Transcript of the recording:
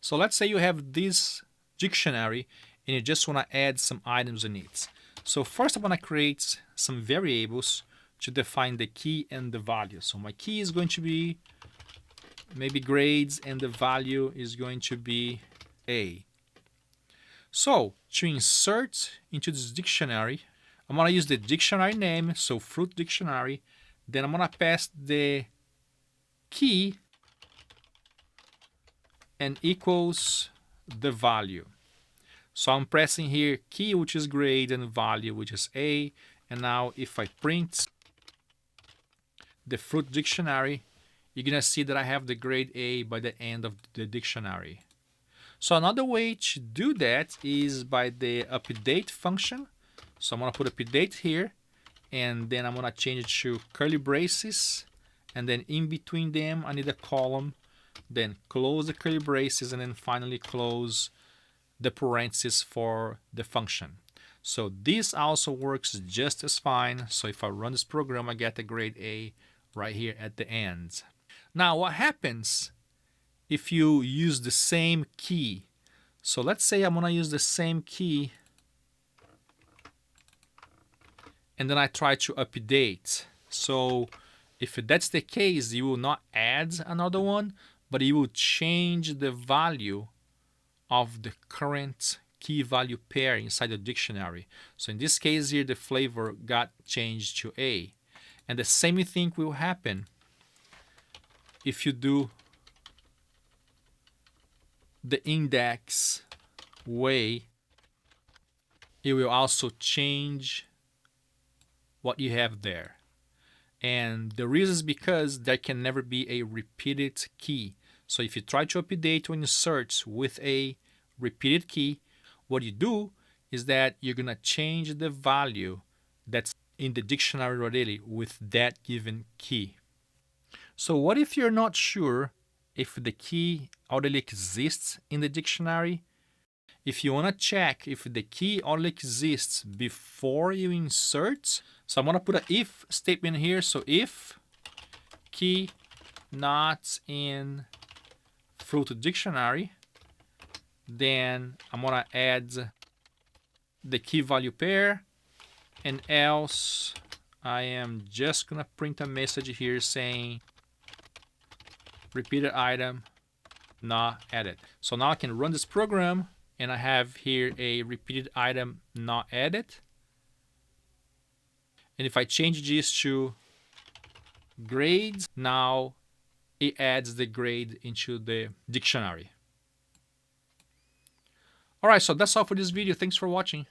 So let's say you have this dictionary and you just want to add some items in it. So first I want to create some variables to define the key and the value. So my key is going to be maybe grades and the value is going to be A. So to insert into this dictionary, I'm going to use the dictionary name, so fruit dictionary. Then I'm going to pass the key and equals the value. So I'm pressing here key, which is grade, and value, which is A. And now if I print the fruit dictionary, you're going to see that I have the grade A by the end of the dictionary. So another way to do that is by the update function. So I'm going to put update here, and then I'm going to change it to curly braces, and then in between them I need a column, then close the curly braces, and then finally close the parentheses for the function. So this also works just as fine. So if I run this program, I get the grade A right here at the end. Now what happens if you use the same key? So let's say I'm going to use the same key and then I try to update. So if that's the case, you will not add another one, but you will change the value of the current key value pair inside the dictionary. So in this case here, the flavor got changed to A. And the same thing will happen if you do the index way. It will also change what you have there. And the reason is because there can never be a repeated key. So if you try to update when you search with a repeated key, what you do is that you're going to change the value that's in the dictionary already with that given key. So what if you're not sure if the key already exists in the dictionary? If you want to check if the key already exists before you insert, so I'm going to put an if statement here. So if key not in fruit dictionary, then I'm going to add the key value pair, and else I am just going to print a message here saying repeated item not added. So now I can run this program and I have here a repeated item not added. And if I change this to grades, now it adds the grade into the dictionary. All right, so that's all for this video. Thanks for watching.